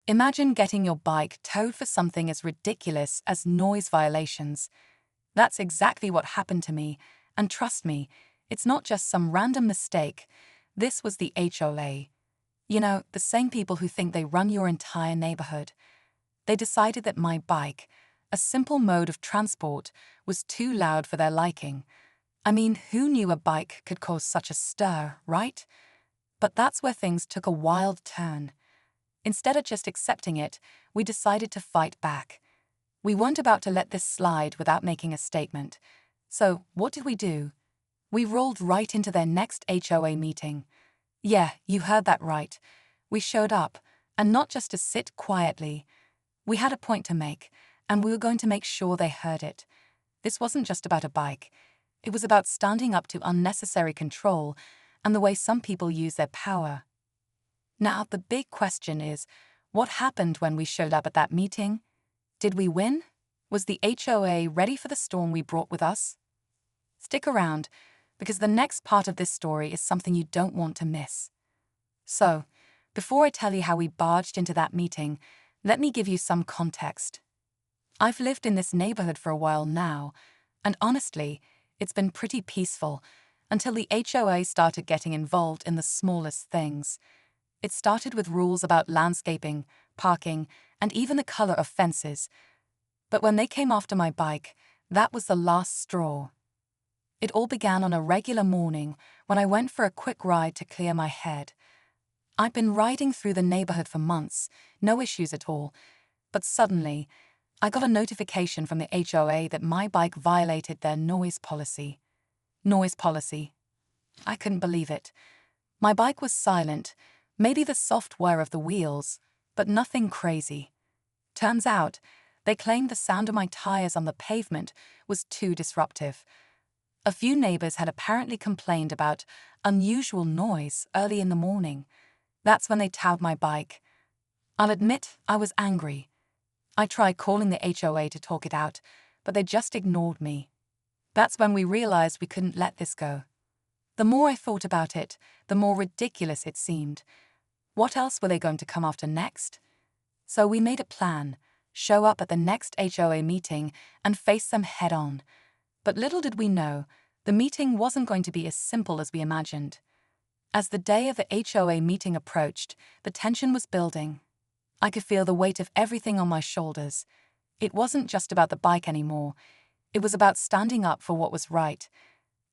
Imagine getting your bike towed for something as ridiculous as noise violations. That's exactly what happened to me, and trust me, it's not just some random mistake. This was the HOA. You know, the same people who think they run your entire neighborhood. They decided that my bike, a simple mode of transport, was too loud for their liking. I mean, who knew a bike could cause such a stir, right? But that's where things took a wild turn. Instead of just accepting it, we decided to fight back. We weren't about to let this slide without making a statement. So, what did we do? We rolled right into their next HOA meeting. Yeah, you heard that right. We showed up, and not just to sit quietly. We had a point to make, and we were going to make sure they heard it. This wasn't just about a bike. It was about standing up to unnecessary control and the way some people use their power. Now, the big question is, what happened when we showed up at that meeting? Did we win? Was the HOA ready for the storm we brought with us? Stick around, because the next part of this story is something you don't want to miss. So, before I tell you how we barged into that meeting, let me give you some context. I've lived in this neighborhood for a while now, and honestly, it's been pretty peaceful until the HOA started getting involved in the smallest things. It started with rules about landscaping, parking, and even the color of fences. But when they came after my bike, that was the last straw. It all began on a regular morning when I went for a quick ride to clear my head. I'd been riding through the neighborhood for months, no issues at all, but suddenly, I got a notification from the HOA that my bike violated their noise policy. Noise policy. I couldn't believe it. My bike was silent, maybe the soft whir of the wheels, but nothing crazy. Turns out, they claimed the sound of my tires on the pavement was too disruptive. A few neighbors had apparently complained about unusual noise early in the morning. That's when they towed my bike. I'll admit I was angry. I tried calling the HOA to talk it out, but they just ignored me. That's when we realized we couldn't let this go. The more I thought about it, the more ridiculous it seemed. What else were they going to come after next? So we made a plan, show up at the next HOA meeting and face them head on. But little did we know, the meeting wasn't going to be as simple as we imagined. As the day of the HOA meeting approached, the tension was building. I could feel the weight of everything on my shoulders. It wasn't just about the bike anymore. It was about standing up for what was right.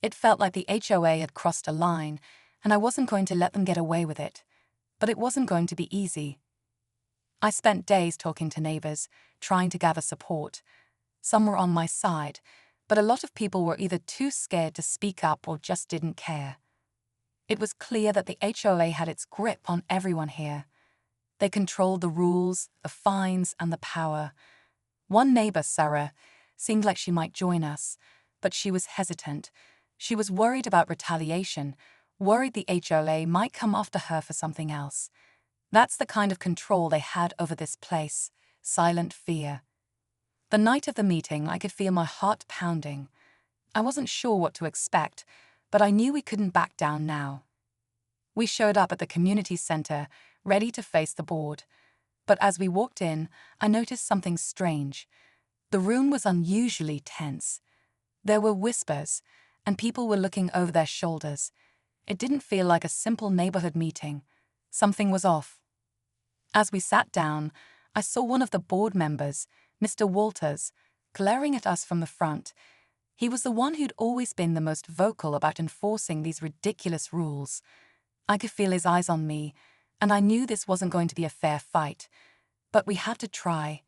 It felt like the HOA had crossed a line, and I wasn't going to let them get away with it. But it wasn't going to be easy. I spent days talking to neighbors, trying to gather support. Some were on my side, but a lot of people were either too scared to speak up or just didn't care. It was clear that the HOA had its grip on everyone here. They controlled the rules, the fines, and the power. One neighbor, Sarah, seemed like she might join us, but she was hesitant. She was worried about retaliation, worried the HOA might come after her for something else. That's the kind of control they had over this place, silent fear. The night of the meeting, I could feel my heart pounding. I wasn't sure what to expect, but I knew we couldn't back down now. We showed up at the community center, ready to face the board. But as we walked in, I noticed something strange. The room was unusually tense. There were whispers, and people were looking over their shoulders. It didn't feel like a simple neighborhood meeting. Something was off. As we sat down, I saw one of the board members, Mr. Walters, glaring at us from the front. He was the one who'd always been the most vocal about enforcing these ridiculous rules. I could feel his eyes on me, and I knew this wasn't going to be a fair fight. But we had to try.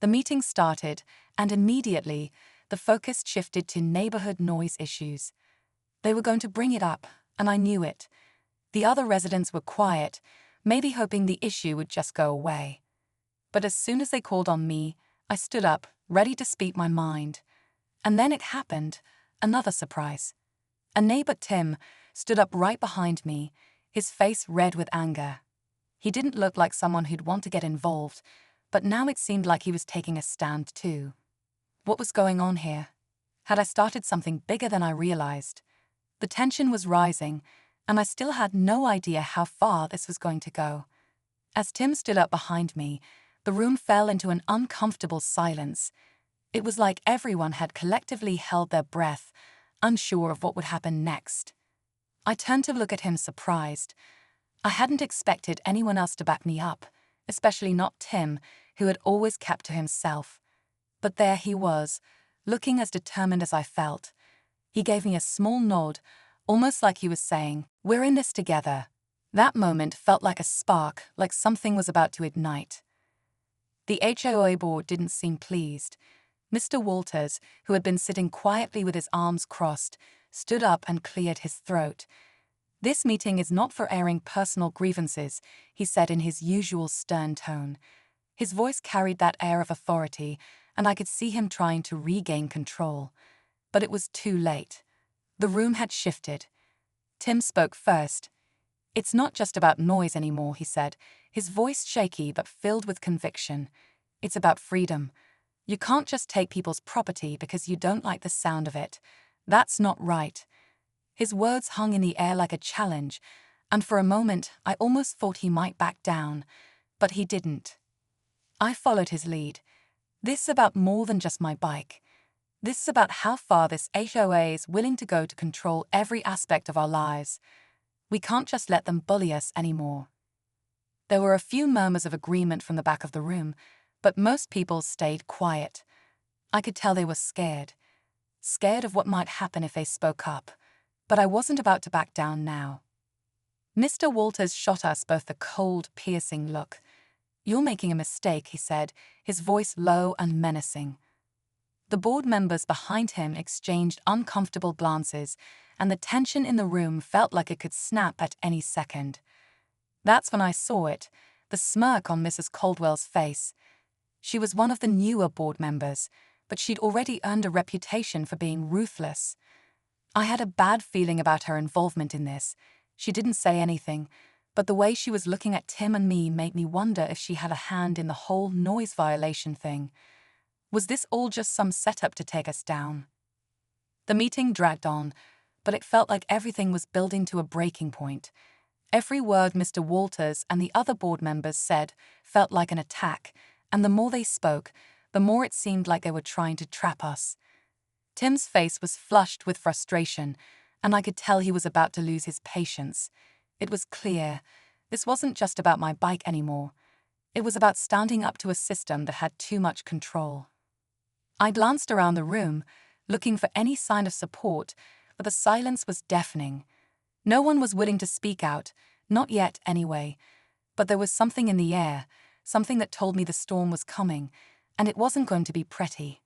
The meeting started, and immediately, the focus shifted to neighborhood noise issues. They were going to bring it up, and I knew it. The other residents were quiet, maybe hoping the issue would just go away. But as soon as they called on me, I stood up, ready to speak my mind. And then it happened, another surprise. A neighbor, Tim, stood up right behind me, his face red with anger. He didn't look like someone who'd want to get involved, but now it seemed like he was taking a stand too. What was going on here? Had I started something bigger than I realized? The tension was rising, and I still had no idea how far this was going to go. As Tim stood up behind me, the room fell into an uncomfortable silence. It was like everyone had collectively held their breath, unsure of what would happen next. I turned to look at him surprised. I hadn't expected anyone else to back me up, especially not Tim, who had always kept to himself. But there he was, looking as determined as I felt. He gave me a small nod, almost like he was saying, "We're in this together." That moment felt like a spark, like something was about to ignite. The HOA board didn't seem pleased. Mr. Walters, who had been sitting quietly with his arms crossed, stood up and cleared his throat. "This meeting is not for airing personal grievances," he said in his usual stern tone. His voice carried that air of authority, and I could see him trying to regain control. But it was too late. The room had shifted. Tim spoke first. "It's not just about noise anymore," he said, his voice shaky but filled with conviction. "It's about freedom. You can't just take people's property because you don't like the sound of it. That's not right." His words hung in the air like a challenge, and for a moment I almost thought he might back down, but he didn't. I followed his lead. "This is about more than just my bike. This is about how far this HOA is willing to go to control every aspect of our lives. We can't just let them bully us anymore." There were a few murmurs of agreement from the back of the room, but most people stayed quiet. I could tell they were scared. Scared of what might happen if they spoke up. But I wasn't about to back down now. Mr. Walters shot us both a cold, piercing look. "You're making a mistake," he said, his voice low and menacing. The board members behind him exchanged uncomfortable glances, and the tension in the room felt like it could snap at any second. That's when I saw it, the smirk on Mrs. Caldwell's face. She was one of the newer board members, but she'd already earned a reputation for being ruthless. I had a bad feeling about her involvement in this. She didn't say anything, but the way she was looking at Tim and me made me wonder if she had a hand in the whole noise violation thing. Was this all just some setup to take us down? The meeting dragged on, but it felt like everything was building to a breaking point. Every word Mr. Walters and the other board members said felt like an attack, and the more they spoke, the more it seemed like they were trying to trap us. Tim's face was flushed with frustration, and I could tell he was about to lose his patience. It was clear. This wasn't just about my bike anymore. It was about standing up to a system that had too much control. I glanced around the room, looking for any sign of support, but the silence was deafening. No one was willing to speak out, not yet anyway. But there was something in the air, something that told me the storm was coming, and it wasn't going to be pretty.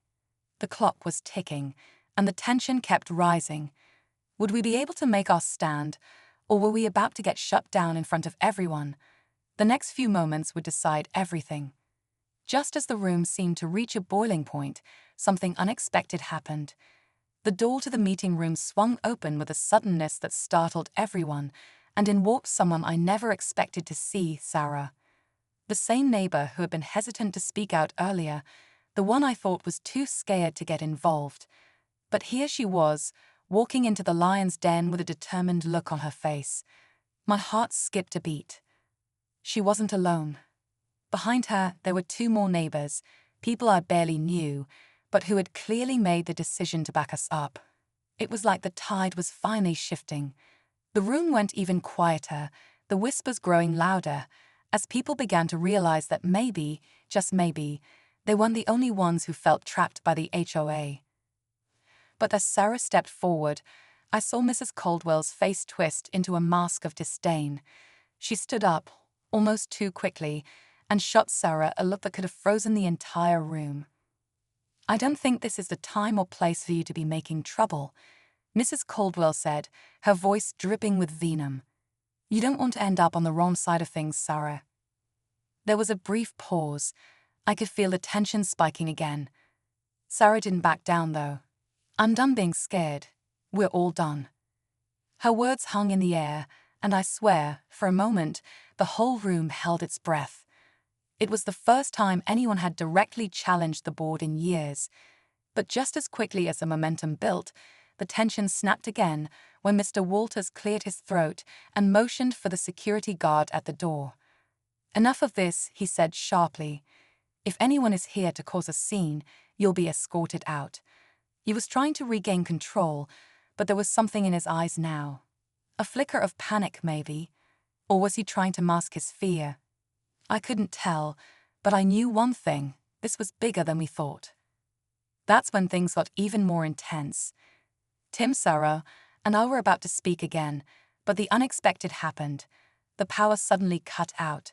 The clock was ticking, and the tension kept rising. Would we be able to make our stand, or were we about to get shut down in front of everyone? The next few moments would decide everything. Just as the room seemed to reach a boiling point, something unexpected happened. The door to the meeting room swung open with a suddenness that startled everyone, and in walked someone I never expected to see, Sarah. The same neighbor who had been hesitant to speak out earlier, the one I thought was too scared to get involved. But here she was, walking into the lion's den with a determined look on her face. My heart skipped a beat. She wasn't alone. Behind her, there were two more neighbors, people I barely knew, but who had clearly made the decision to back us up. It was like the tide was finally shifting. The room went even quieter, the whispers growing louder, as people began to realize that maybe, just maybe, they weren't the only ones who felt trapped by the HOA. But as Sarah stepped forward, I saw Mrs. Caldwell's face twist into a mask of disdain. She stood up, almost too quickly, and shot Sarah a look that could have frozen the entire room. "I don't think this is the time or place for you to be making trouble," Mrs. Caldwell said, her voice dripping with venom. "You don't want to end up on the wrong side of things, Sarah." There was a brief pause. I could feel the tension spiking again. Sarah didn't back down, though. "I'm done being scared. We're all done." Her words hung in the air, and I swear, for a moment, the whole room held its breath. It was the first time anyone had directly challenged the board in years. But just as quickly as the momentum built, the tension snapped again when Mr. Walters cleared his throat and motioned for the security guard at the door. Enough of this, he said sharply. If anyone is here to cause a scene, you'll be escorted out. He was trying to regain control, but there was something in his eyes now. A flicker of panic, maybe. Or was he trying to mask his fear? I couldn't tell, but I knew one thing: this was bigger than we thought. That's when things got even more intense. Tim, Sarah, and I were about to speak again, but the unexpected happened. The power suddenly cut out.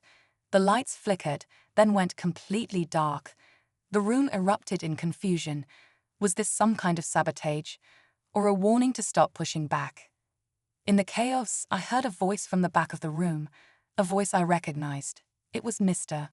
The lights flickered, then went completely dark. The room erupted in confusion. Was this some kind of sabotage, or a warning to stop pushing back? In the chaos, I heard a voice from the back of the room, a voice I recognized. It was Mr.